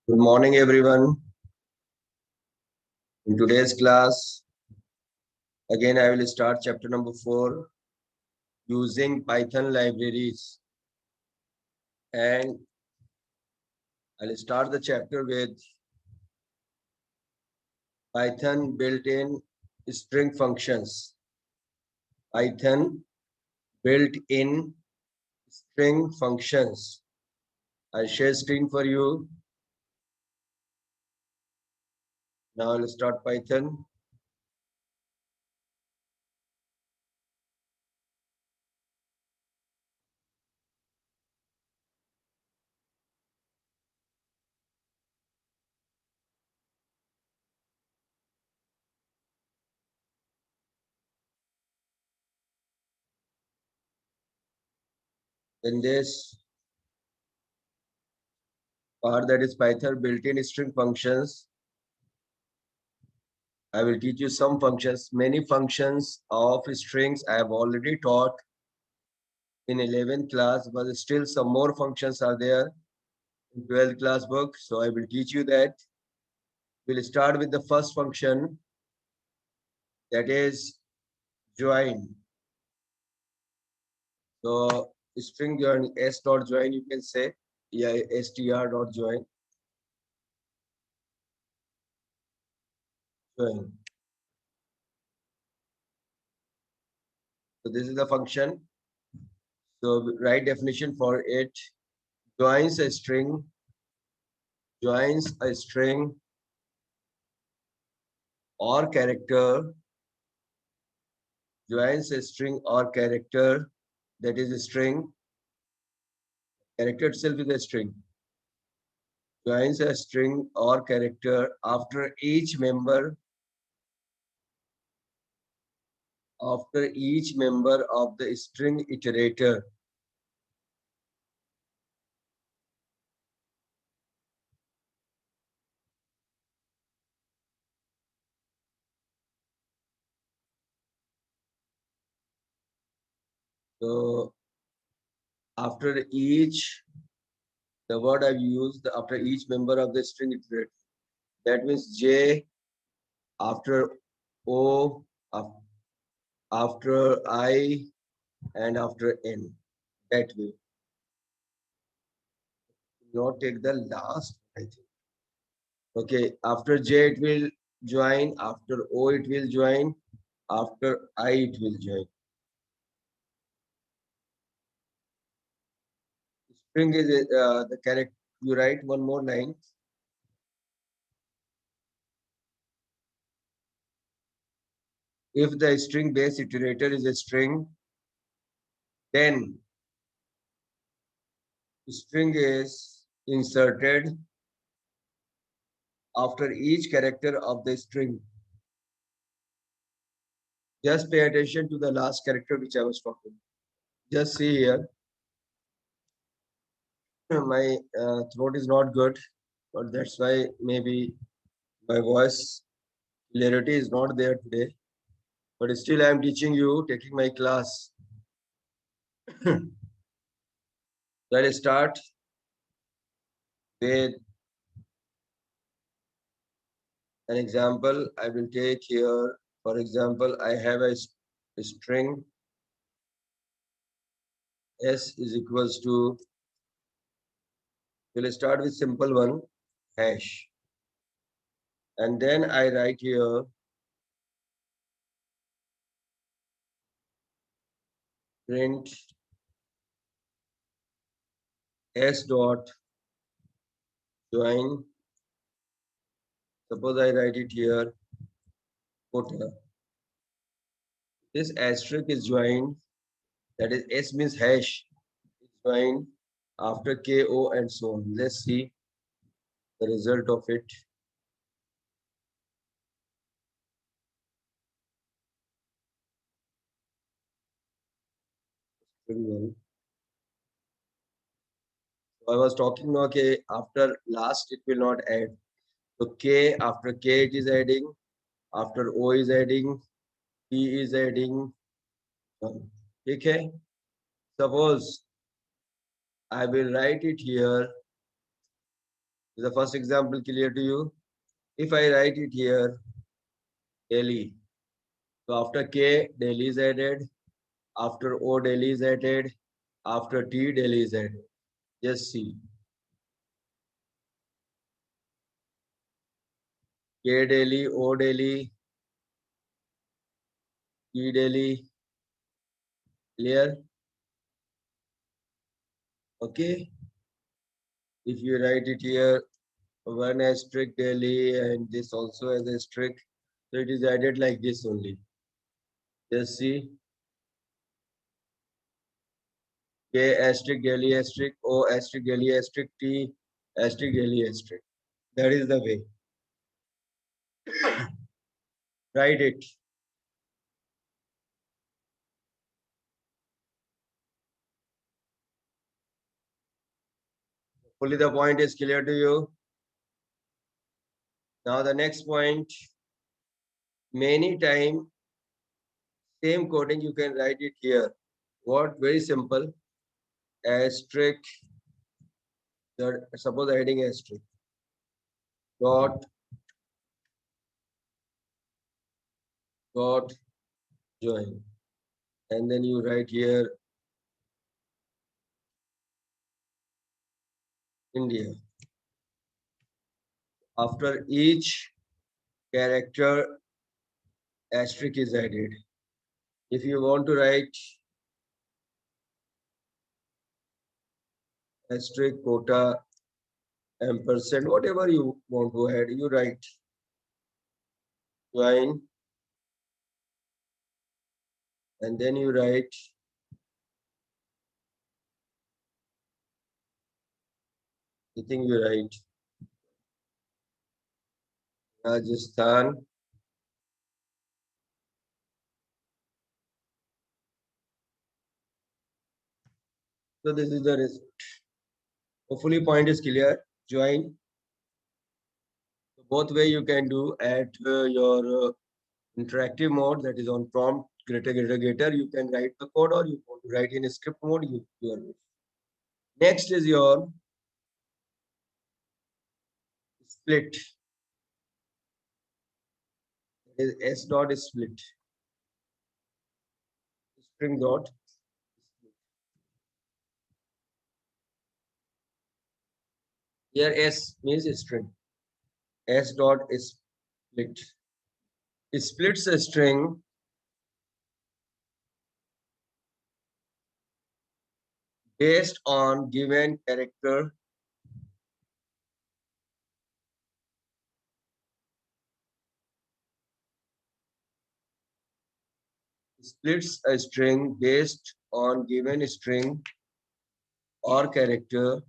Good morning, everyone. In today's class, again, I will start chapter number 4, using Python libraries. And I'll start the chapter with Python built-in string functions. Python built-in string functions. I'll share screen for you. Now I'll start Python. In this part, that is Python built-in string functions, I will teach you some functions. Many functions of strings I have already taught in 11th class, but still some more functions are there in 12th class book. So I will teach you that. We'll start with the first function, that is join. So string join, s dot join, you can say, yeah, str dot join. Join. So this is the function. So write definition for it. Joins a string or character, joins a string or character, that is a string. Character itself is a string. Joins a string or character after each member of the string iterator. So after each, the word I've used, after each member of the string iterator, that means J, after O, after I, and after N. That way. Not take the last, I think. Okay, after J it will join, after O it will join, after I it will join. String is the character. You write one more line. If the string base iterator is a string, then string is inserted after each character of the string. Just pay attention to the last character which I was talking. Just see here. My throat is not good, but that's why maybe my voice clarity is not there today. But still, I am teaching you, taking my class. Let's start with an example. I will take here, for example, I have a string s is equals to, we'll start with simple one, hash. And then I write here print s dot join. Suppose I write it here, footer. This asterisk is joined, that is s means hash, is joined after ko and so on. Let's see the result of it. So I was talking, okay, after last it will not add. So K, after K it is adding, after O is adding, P is adding. Okay. Suppose I will write it here, Is the first example clear to you? If I write it here, Delhi. So after K, Delhi is added. After O, Delhi is added. After T, Delhi is added. Just see. K Delhi, O Delhi, T Delhi. Clear? Okay. If you write it here, one asterisk Delhi and this also has a asterisk. So it is added like this only. Just see. K asterisk Delhi asterisk, O asterisk Delhi asterisk, T asterisk Delhi asterisk. That is the way. Write it. Hopefully the point is clear to you. Now the next point. Many time same coding you can write it here. What? Very simple. Asterisk. Suppose adding asterisk. Dot dot join. And then you write here India. After each character, asterisk is added. If you want to write asterisk, quota, ampersand, whatever you want to add, you write join, and then you write the thing you write Rajasthan. So this is the result. Hopefully point is clear. Join. Both way you can do at your interactive mode, that is on prompt greater greater greater. You can write the code or you want to write in a script mode. Your wish. Next is your split. Is S dot is split. String dot. Here S means string. S dot is split. It splits a string based on given character splits a string based on given string or character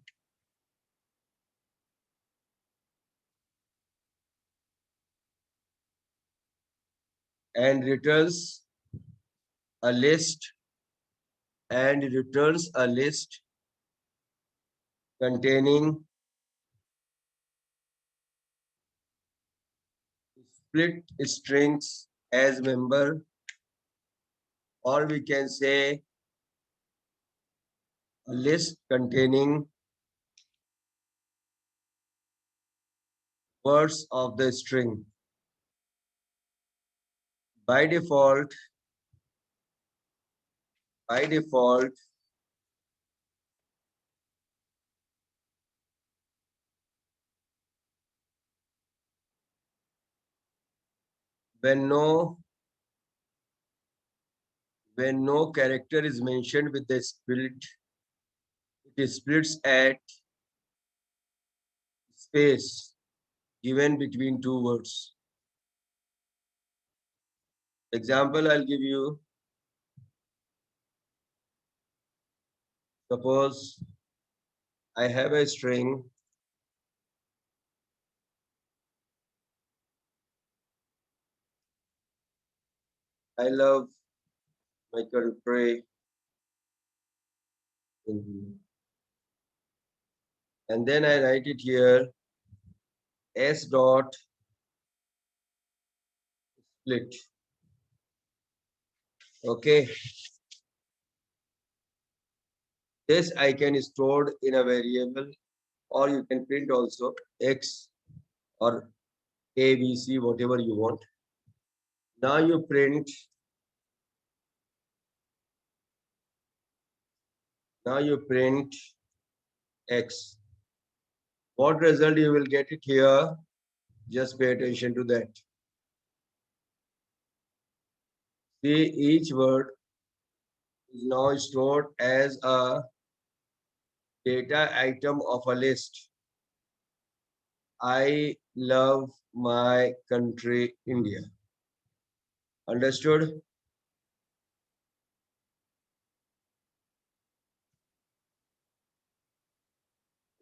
and a list returns a list containing split strings as member, or we can say a list containing words of the string. By default, by default, when no character is mentioned with the split, it splits at space given between two words. Example I'll give you. Suppose I have a string. I love my country. And then I write it here S dot split. Okay. This I can store in a variable or you can print also X or A, B, C, whatever you want. Now you print, X. What result you will get it here? Just pay attention to that. See, each word is now stored as a data item of a list. I love my country, India. Understood?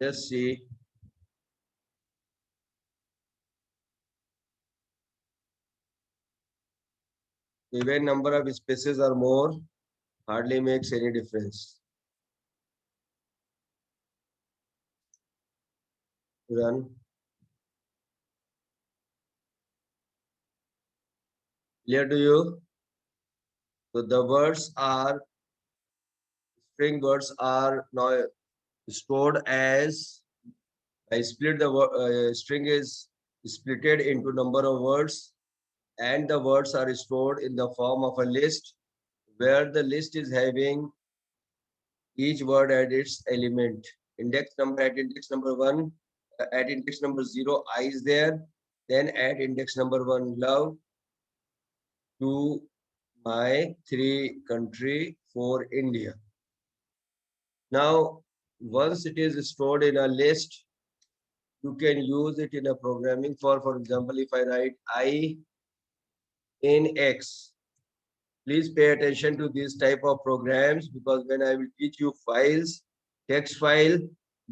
Just see. Even number of spaces or more hardly makes any difference. Run. Clear to you? So the words are, string words are now stored as, I split the string is splitted into number of words, and the words are stored in the form of a list where the list is having each word at its element. Index number at index number 1, at index number 0, I is there. Then at index number 1, love, to my 3 country, for India. Now, once it is stored in a list, you can use it in a programming for example, if I write I in X, please pay attention to this type of programs, because when I will teach you files, text file,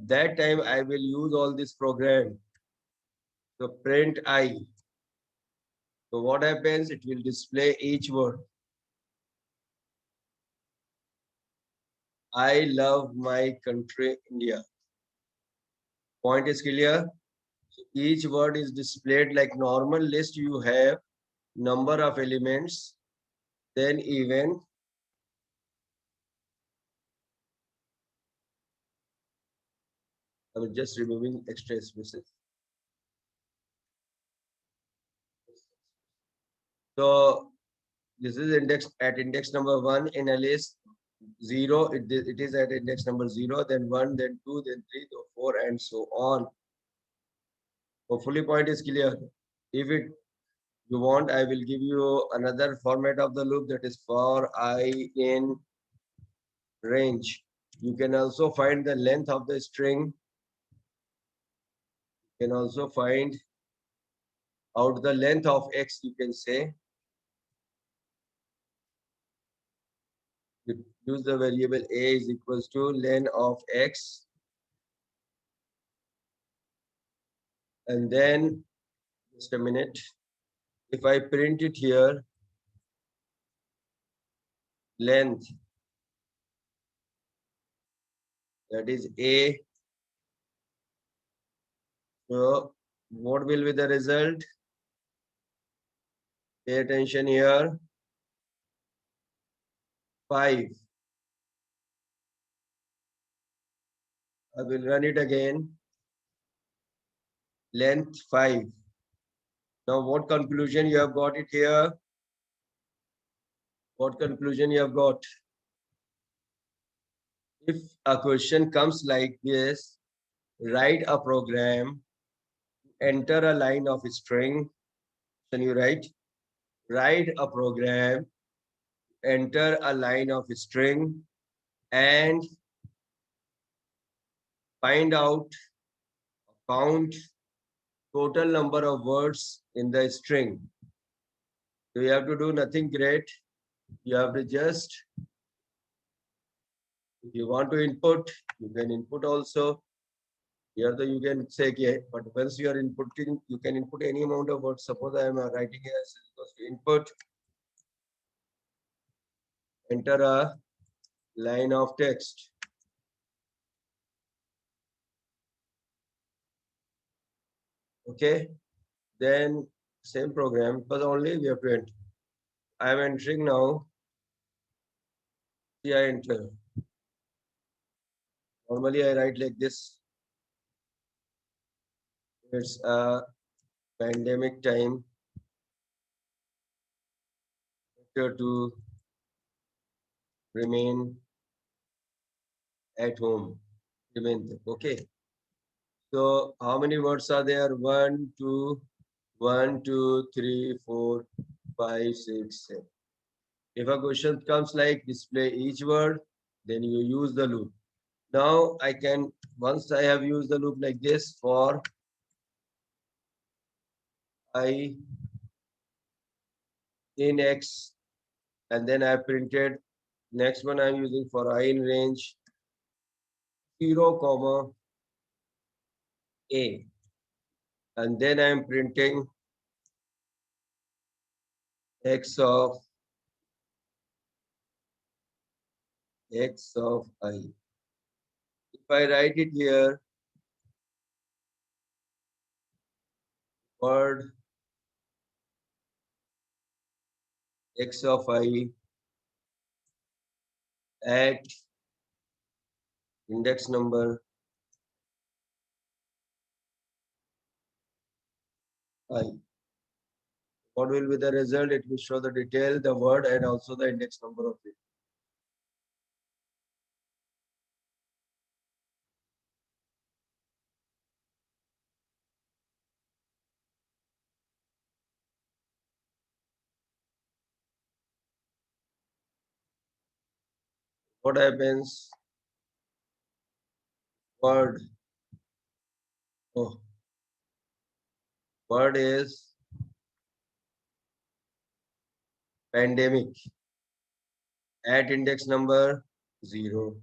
that time I will use all this program. So print I. So what happens? It will display each word. I love my country, India. Point is clear? So each word is displayed like normal list you have, number of elements, then even I'm just removing extra spaces. So this is index at index number 1 in a list. 0, it is at index number 0, then 1, then 2, then 3, then 4, and so on. Hopefully point is clear. If it you want, I will give you another format of the loop, that is for I in range. You can also find the length of the string. You can also find out the length of X, you can say. You use the variable A is equals to length of X. And then, just a minute, if I print it here, length, that is A. So what will be the result? Pay attention here. 5. I will run it again. Length 5. Now what conclusion you have got it here? What conclusion you have got? If a question comes like this, write a program, enter a line of string, then you write a program, enter a line of string, and find out, count total number of words in the string. So you have to do nothing great. You have to just, if you want to input, you can input also. Here the you can say, okay, but once you are inputting, you can input any amount of words. Suppose I am writing as equals to input, enter a line of text. Okay, then same program, but only we have to enter. I am entering now. See, I enter. Normally I write like this. It's a pandemic time, better to remain at home. Remain there. Okay. So how many words are there? One, two, three, four, five, six, seven. If a question comes like display each word, then you use the loop. Now I can, once I have used the loop like this for I in X, and then I have printed next one I'm using for I in range 0, comma A. And then I'm printing x of I. If I write it here, word x of I at index number I. What will be the result? It will show the detail, the word, and also the index number of it. What happens? Word. Oh, word is pandemic at index number 0.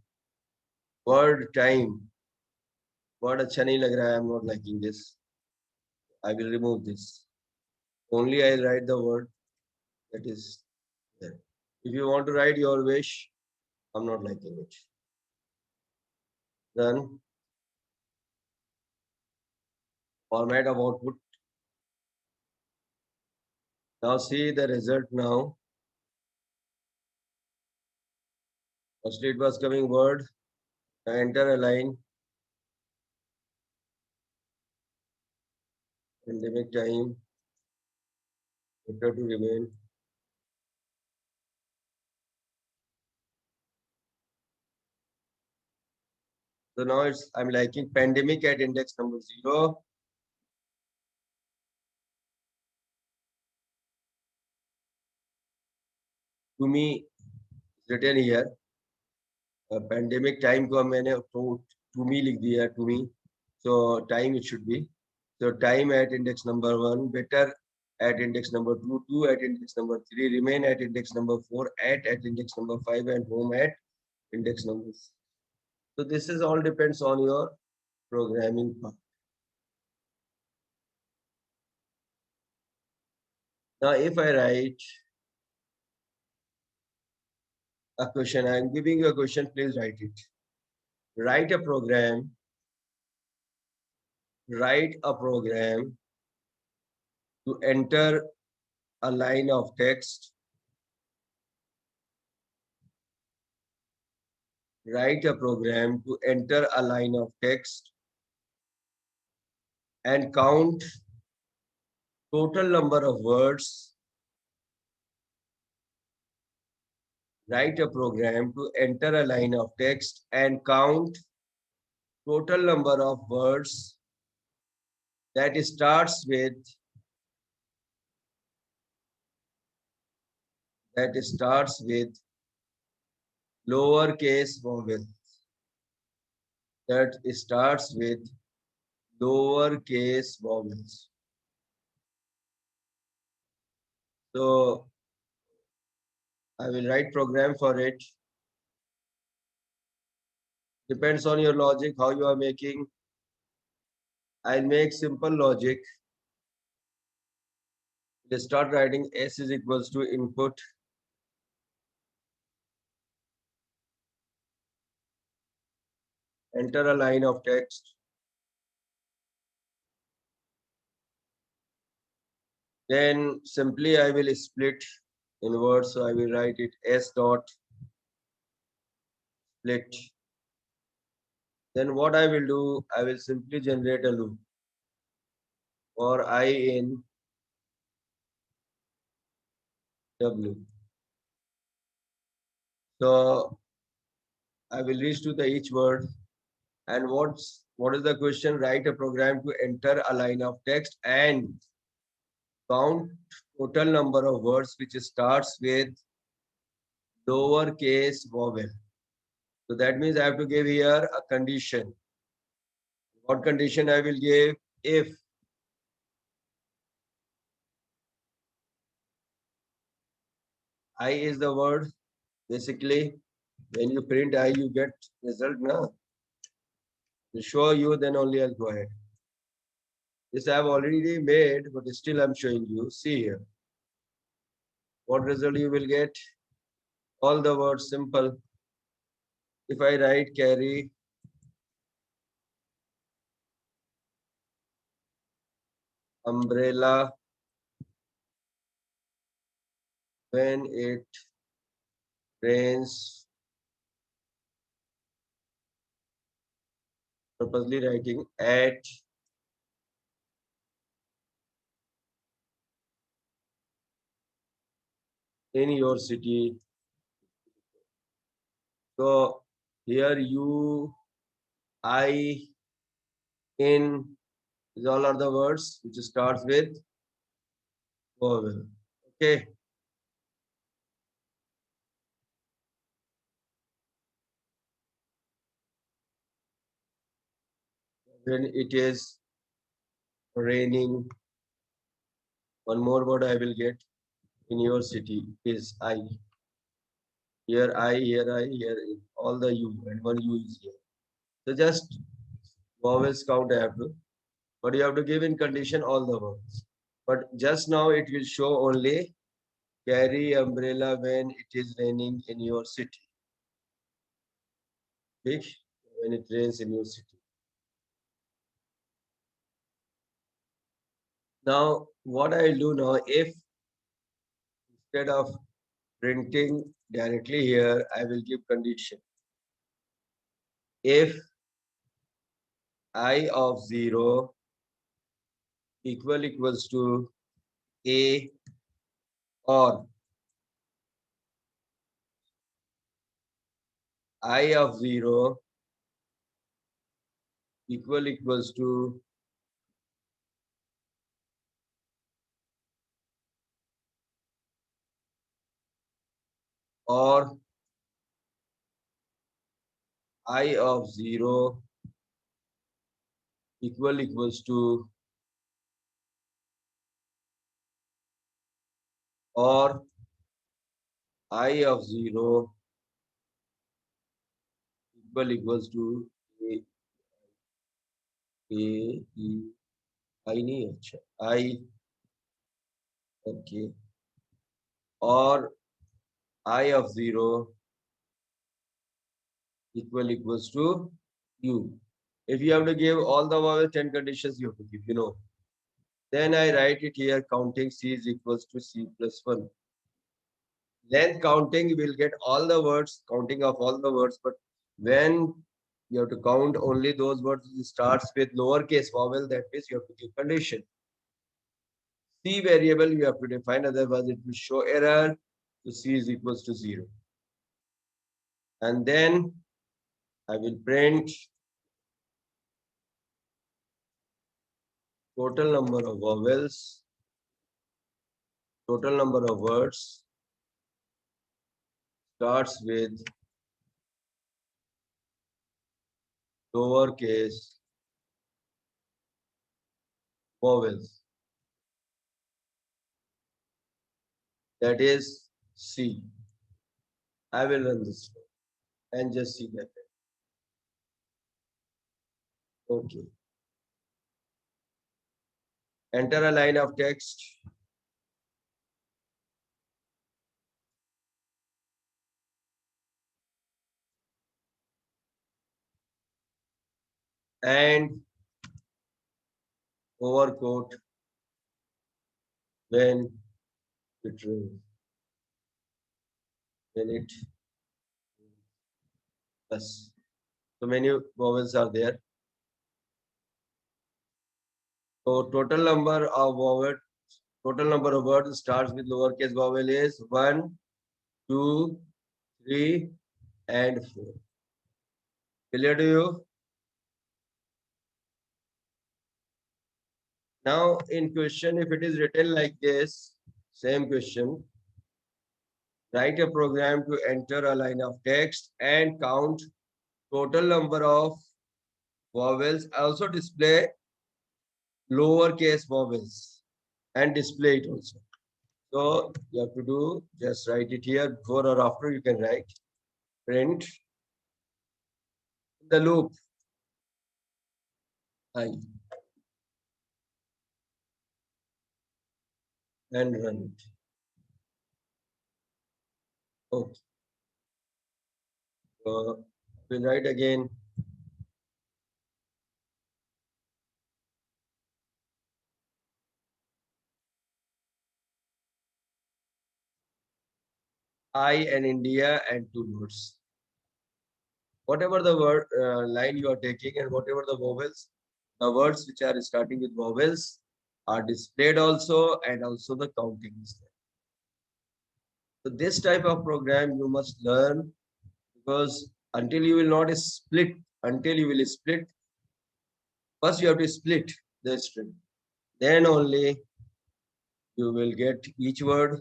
Word time. Word अच्छा नहीं लग रहा है. I'm not liking this. I will remove this. Only I write the word that is there. If you want to write your wish, I'm not liking it. Then format of output. Now see the result now. Firstly it was coming word. Enter a line. Pandemic time. Better to remain. So now it's I'm liking pandemic at index number 0. To me, it's written here. Pandemic time को मैंने to me लिख दिया to me. So time it should be. So time at index number 1, better at index number 2, 2 at index number 3, remain at index number 4, at index number 5, and home at index number 6. So this is all depends on your programming part. Now if I write a question, I am giving you a question, please write it. Write a program, write a program to enter a line of text, write a program to enter a line of text and count total number of words. Write a program to enter a line of text and count total number of words that starts with lowercase vowel. That starts with lowercase vowels. So I will write program for it. Depends on your logic, how you are making. I'll make simple logic. Let's start writing S is equals to input. Enter a line of text. Then simply I will split in words. So I will write it S dot split. Then what I will do, I will simply generate a loop. or I in W. So I will reach to the each word. And what is the question? Write a program to enter a line of text and count total number of words which starts with lowercase vowel. So that means I have to give here a condition. What condition I will give? If I is the word, basically when you print I, you get result. Now to show you, then only I'll go ahead. This I have already made, but still I'm showing you. See here. What result you will get? All the words simple. If I write carry umbrella when it rains, purposely writing at in your city. So here you, I, in, these all are the words which starts with vowel. Okay. When it is raining, one more word I will get in your city is I. Here I, here I, here I. All the U and one U is here. So just vowels count I have to, but you have to give in condition all the words. But just now it will show only carry umbrella when it is raining in your city. Okay? When it rains in your city. Now, what I'll do now, if instead of printing directly here, I will give condition. If I of 0 equals to A, or I of 0 equals to or I of 0 equals to or I of 0 equals to A, E, I नहीं अच्छा I, okay, or I of 0 equals to U. If you have to give all the vowel 10 conditions, you have to give. Then I write it here, counting C is equals to C plus 1. Then counting will get all the words, counting of all the words, but when you have to count only those words which starts with lowercase vowel, that means you have to give condition. C variable you have to define, otherwise it will show error. So C is equals to 0. And then I will print total number of vowels, total number of words starts with lowercase vowels. That is C. I will run this and just see that. Okay. Enter a line of text and overcoat when it rains. When it plus. So many vowels are there. So total number of words starts with lowercase vowel is 1, 2, 3, and 4. Clear to you? Now, in question, if it is written like this, same question, write a program to enter a line of text and count total number of vowels. Also display lowercase vowels and display it also. So you have to do, just write it here before or after you can write. Print the loop I and run it. Okay. So we'll write again. I and India and two notes. Whatever the word line you are taking and whatever the vowels, the words which are starting with vowels are displayed also, and also the counting is there. So this type of program you must learn, because until you will not split, until you will split, first you have to split the string. Then only you will get each word.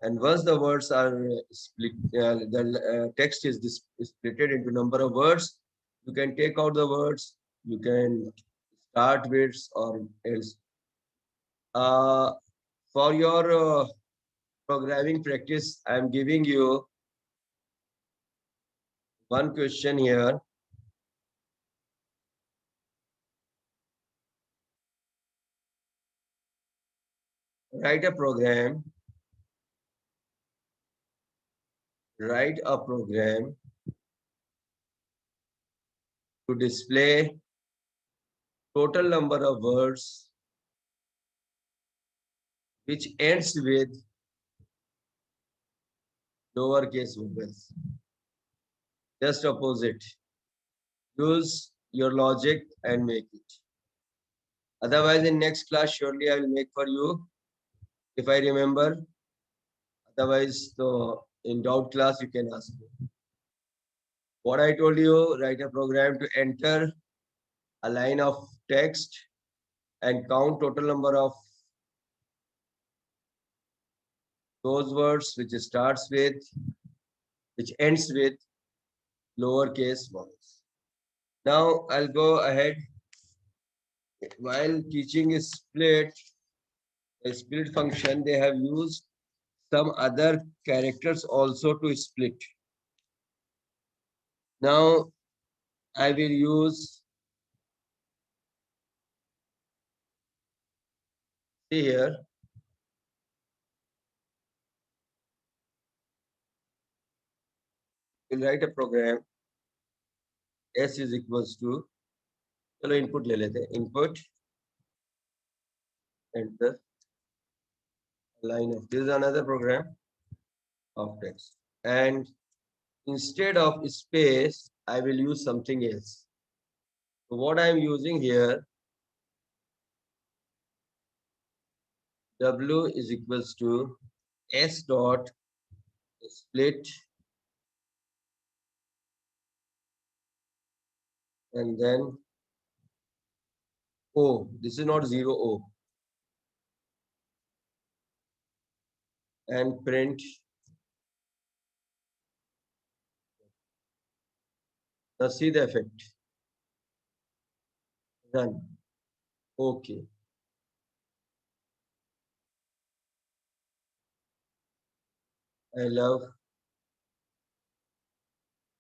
And once the words are split, the text is splitted into number of words, you can take out the words, you can start words or else. Uh, for your programming practice, I am giving you one question here. Write a program, write a program to display total number of words which ends with lowercase vowels. Just opposite. Use your logic and make it. Otherwise, in next class, surely I will make for you if I remember. Otherwise, so in doubt class, you can ask me. What I told you, write a program to enter a line of text and count total number of those words which starts with, which ends with lowercase vowels. Now I'll go ahead. While teaching is split, a split function, they have used some other characters also to split. Now I will use, see here, we'll write a program. S is equals to, चलो input ले लेते हैं, input, enter, line of, this is another program of text. And instead of space, I will use something else. So what I am using here, W is equals to S dot split, and then O. This is not 0 O. And print. Now see the effect. Run. Okay. I love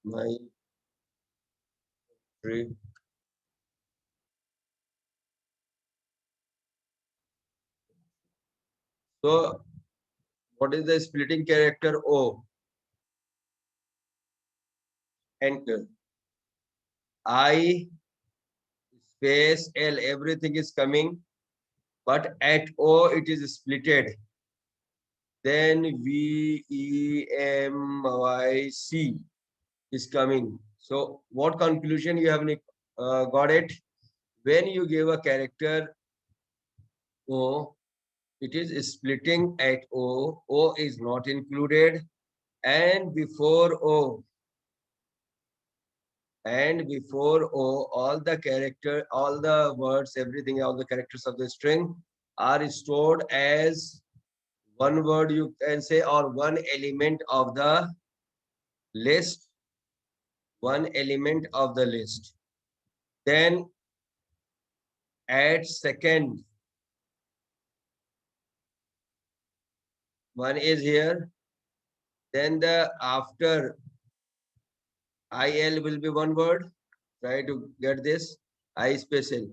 my tree. So what is the splitting character O? Enter. I space L, everything is coming, but at O it is splitted. Then V, E, M, Y, C is coming. So what conclusion you have got it? When you give a character O. It is splitting at O. O is not included. And before O, all the character, all the words, everything, all the characters of the string are stored as one word, you can say, or one element of the list, one element of the list. Then at second, one is here. Then the after IL will be one word. Try to get this. I special.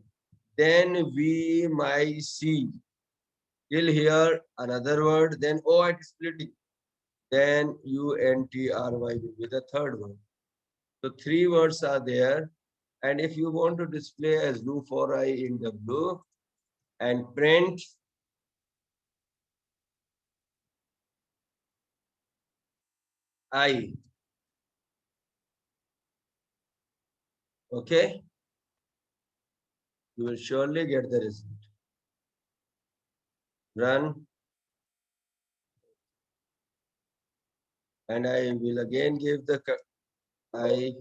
Then we, my, C. Till here another word. Then O at splitting. Then UNTRY will be the third word. So three words are there. And if you want to display as do for I in the blue and print I, okay, you will surely get the result. Run, and I will again give the I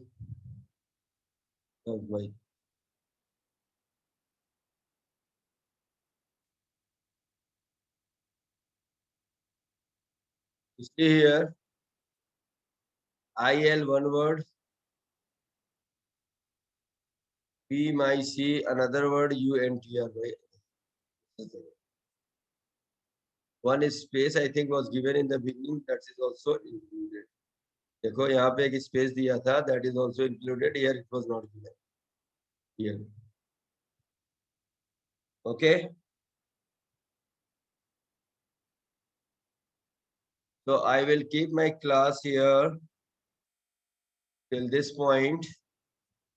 of my. You see here, IL one word, P my C another word, UNTRY. One is space I think was given in the beginning, that is also included. देखो यहाँ पे एक space दिया था, that is also included here, it was not given here. Okay. So I will keep my class here till this point.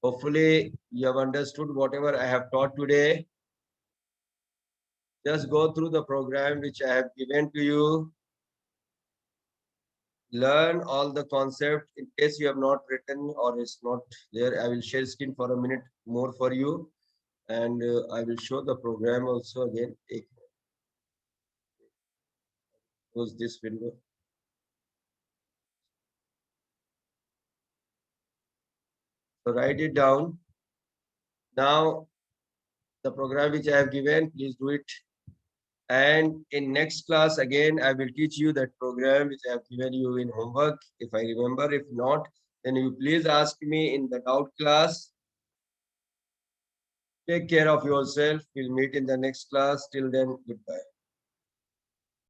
Hopefully you have understood whatever I have taught today. Just go through the program which I have given to you. Learn all the concept. In case you have not written or it's not there, I will share screen for a minute more for you. And I will show the program also again. Close this window. So write it down. Now the program which I have given, please do it. And in next class, again, I will teach you that program which I have given you in homework, if I remember. If not, then you please ask me in the doubt class. Take care of yourself. We'll meet in the next class. Till then, goodbye.